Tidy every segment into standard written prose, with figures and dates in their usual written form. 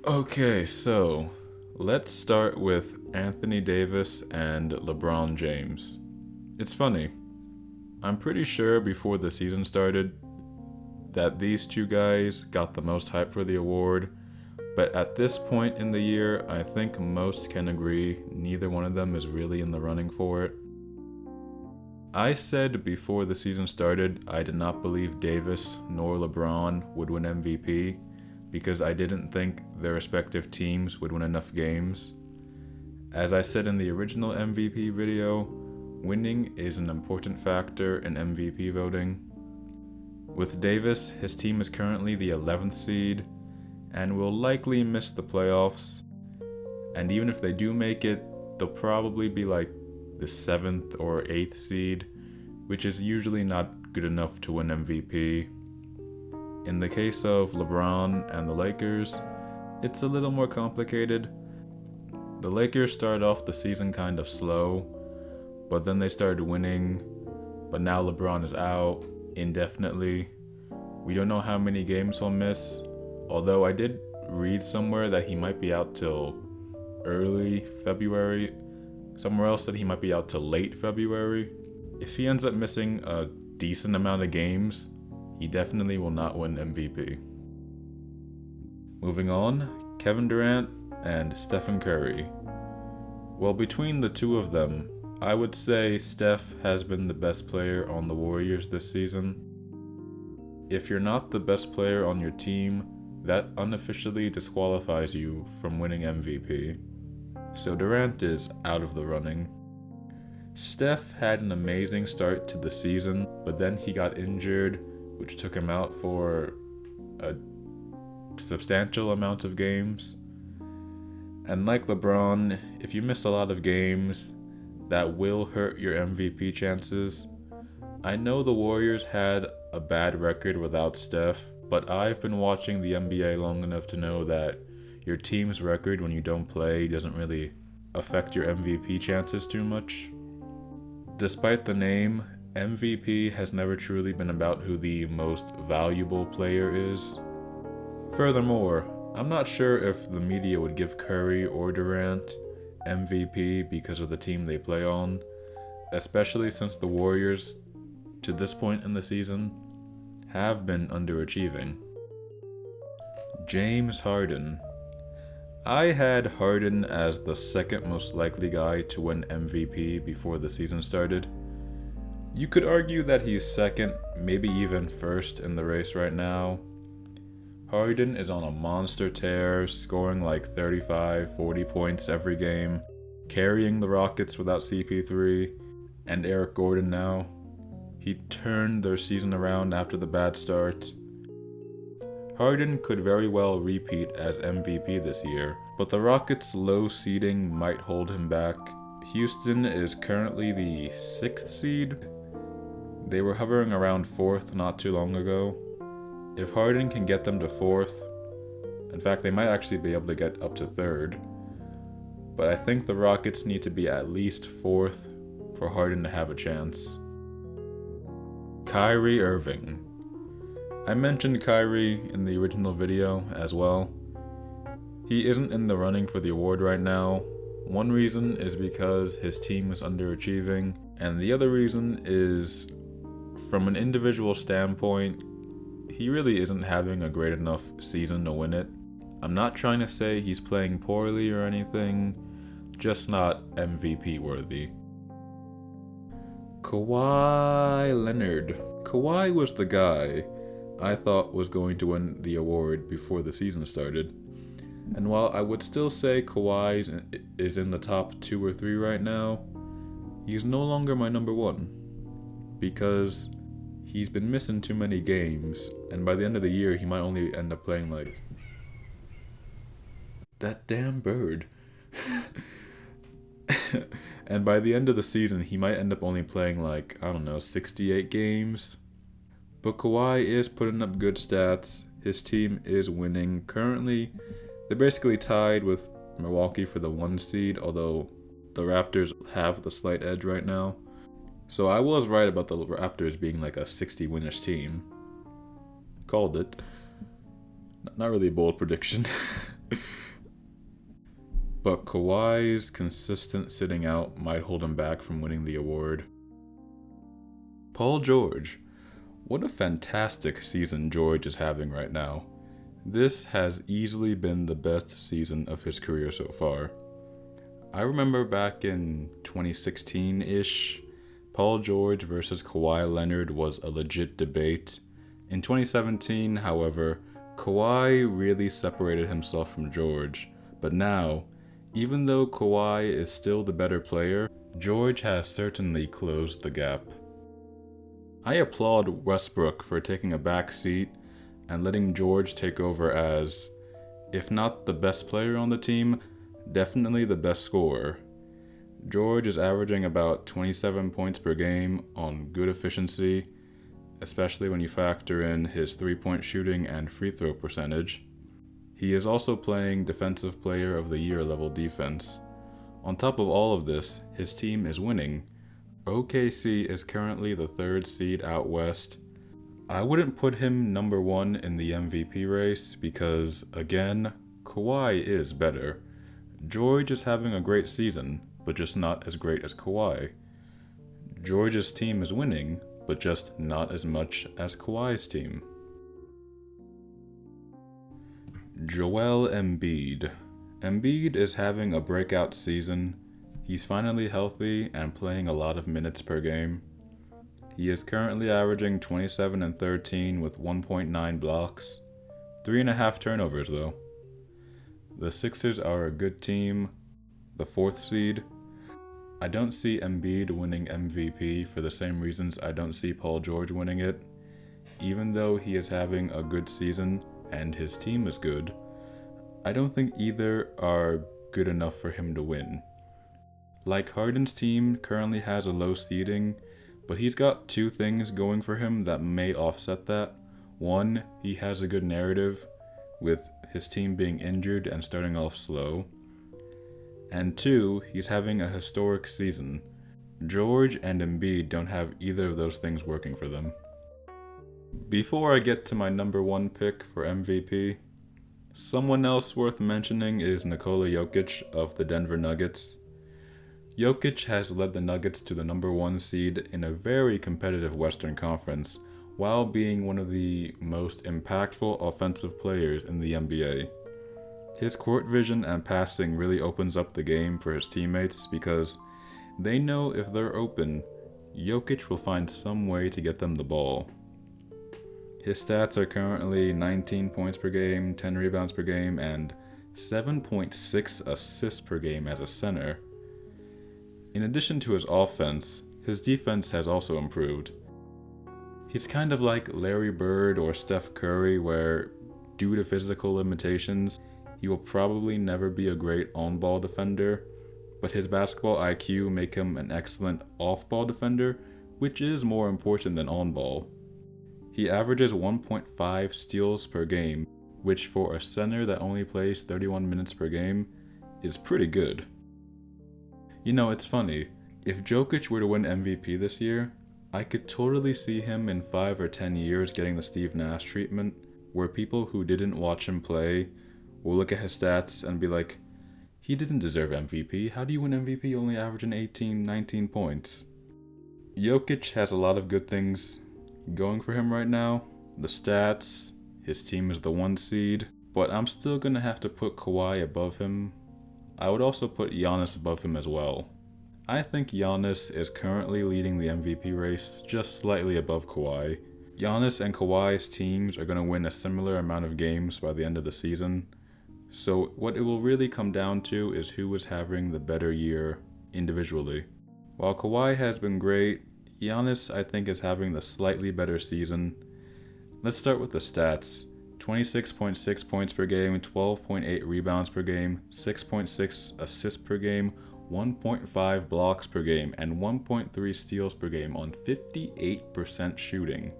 Okay, so let's start with Anthony Davis and LeBron James. It's funny. I'm pretty sure before the season started that these two guys got the most hype for the award, but at this point in the year, I think most can agree neither one of them is really in the running for it. I said before the season started I did not believe Davis nor LeBron would win MVP because I didn't think their respective teams would win enough games. As I said in the original MVP video, winning is an important factor in MVP voting. With Davis, his team is currently the 11th seed and will likely miss the playoffs. And even if they do make it, they'll probably be like the 7th or 8th seed, which is usually not good enough to win MVP. In the case of LeBron and the Lakers, it's a little more complicated. The Lakers started off the season kind of slow, but then they started winning, but now LeBron is out indefinitely. We don't know how many games he'll miss, although I did read somewhere that he might be out till early February. Somewhere else said he might be out till late February. If he ends up missing a decent amount of games, he definitely will not win MVP. Moving on, Kevin Durant and Stephen Curry. Well, between the two of them, I would say Steph has been the best player on the Warriors this season. If you're not the best player on your team, that unofficially disqualifies you from winning MVP. So Durant is out of the running. Steph had an amazing start to the season, but then he got injured, which took him out for a substantial amount of games. And like LeBron, if you miss a lot of games, that will hurt your MVP chances. I know the Warriors had a bad record without Steph, but I've been watching the NBA long enough to know that your team's record when you don't play doesn't really affect your MVP chances too much. Despite the name, MVP has never truly been about who the most valuable player is. Furthermore, I'm not sure if the media would give Curry or Durant MVP because of the team they play on, especially since the Warriors, to this point in the season, have been underachieving. James Harden. I had Harden as the second most likely guy to win MVP before the season started. You could argue that he's second, maybe even first in the race right now. Harden is on a monster tear, scoring like 35, 40 points every game, carrying the Rockets without CP3 and Eric Gordon now. He turned their season around after the bad start. Harden could very well repeat as MVP this year, but the Rockets' low seeding might hold him back. Houston is currently the 6th seed. They were hovering around 4th not too long ago. If Harden can get them to 4th, in fact they might actually be able to get up to 3rd, but I think the Rockets need to be at least 4th for Harden to have a chance. Kyrie Irving. I mentioned Kyrie in the original video as well. He isn't in the running for the award right now. One reason is because his team is underachieving, and the other reason is, from an individual standpoint, he really isn't having a great enough season to win it. I'm not trying to say he's playing poorly or anything, just not MVP worthy. Kawhi Leonard. Kawhi was the guy I thought was going to win the award before the season started. And while I would still say Kawhi is in the top 2 or 3 right now, he's no longer my number 1. Because he's been missing too many games, and by the end of the year he might only end up playing like... That damn bird. And by the end of the season he might end up only playing like, 68 games. But Kawhi is putting up good stats. His team is winning. Currently, they're basically tied with Milwaukee for the 1 seed, although the Raptors have the slight edge right now. So I was right about the Raptors being like a 60-winish team. Called it. Not really a bold prediction. But Kawhi's consistent sitting out might hold him back from winning the award. Paul George. What a fantastic season George is having right now. This has easily been the best season of his career so far. I remember back in 2016-ish, Paul George versus Kawhi Leonard was a legit debate. In 2017, however, Kawhi really separated himself from George. But now, even though Kawhi is still the better player, George has certainly closed the gap. I applaud Westbrook for taking a back seat and letting George take over as, if not the best player on the team, definitely the best scorer. George is averaging about 27 points per game on good efficiency, especially when you factor in his three-point shooting and free throw percentage. He is also playing Defensive Player of the Year level defense. On top of all of this, his team is winning. OKC is currently the 3rd seed out west. I wouldn't put him number 1 in the MVP race because, again, Kawhi is better. George is having a great season, but just not as great as Kawhi. George's team is winning, but just not as much as Kawhi's team. Joel Embiid. Embiid is having a breakout season. He's finally healthy and playing a lot of minutes per game. He is currently averaging 27 and 13 with 1.9 blocks. 3.5 turnovers though. The Sixers are a good team, the 4th seed. I don't see Embiid winning MVP for the same reasons I don't see Paul George winning it. Even though he is having a good season and his team is good, I don't think either are good enough for him to win. Like Harden's team currently has a low seeding, but he's got 2 things going for him that may offset that. 1, he has a good narrative, with his team being injured and starting off slow. And 2, he's having a historic season. George and Embiid don't have either of those things working for them. Before I get to my number 1 pick for MVP, someone else worth mentioning is Nikola Jokic of the Denver Nuggets. Jokic has led the Nuggets to the number 1 seed in a very competitive Western Conference, while being one of the most impactful offensive players in the NBA. His court vision and passing really opens up the game for his teammates because they know if they're open, Jokic will find some way to get them the ball. His stats are currently 19 points per game, 10 rebounds per game, and 7.6 assists per game as a center. In addition to his offense, his defense has also improved. He's kind of like Larry Bird or Steph Curry, where, due to physical limitations, he will probably never be a great on-ball defender, but his basketball IQ make him an excellent off-ball defender, which is more important than on-ball. He averages 1.5 steals per game, which for a center that only plays 31 minutes per game is pretty good. You know, it's funny. If Jokic were to win MVP this year, I could totally see him in 5 or 10 years getting the Steve Nash treatment, where people who didn't watch him play will look at his stats and be like, he didn't deserve MVP. How do you win MVP only averaging 18, 19 points? Jokic has a lot of good things going for him right now. The stats, his team is the 1 seed, but I'm still going to have to put Kawhi above him. I would also put Giannis above him as well. I think Giannis is currently leading the MVP race just slightly above Kawhi. Giannis and Kawhi's teams are going to win a similar amount of games by the end of the season. So what it will really come down to is who is having the better year individually. While Kawhi has been great, Giannis I think is having the slightly better season. Let's start with the stats. 26.6 points per game, 12.8 rebounds per game, 6.6 assists per game, 1.5 blocks per game, and 1.3 steals per game on 58% shooting.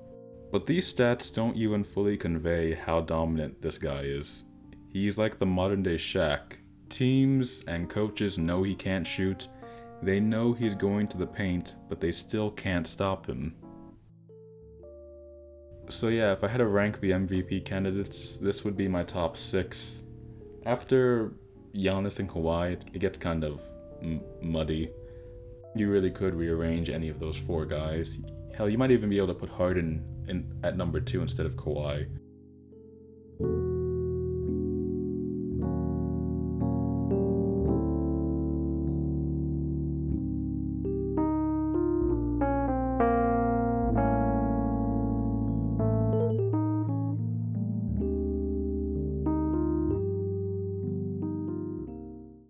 But these stats don't even fully convey how dominant this guy is. He's like the modern day Shaq. Teams and coaches know he can't shoot. They know he's going to the paint, but they still can't stop him. So yeah, if I had to rank the MVP candidates, this would be my top 6. After Giannis and Kawhi, it gets kind of muddy. You really could rearrange any of those four guys. Hell, you might even be able to put Harden in at number 2 instead of Kawhi.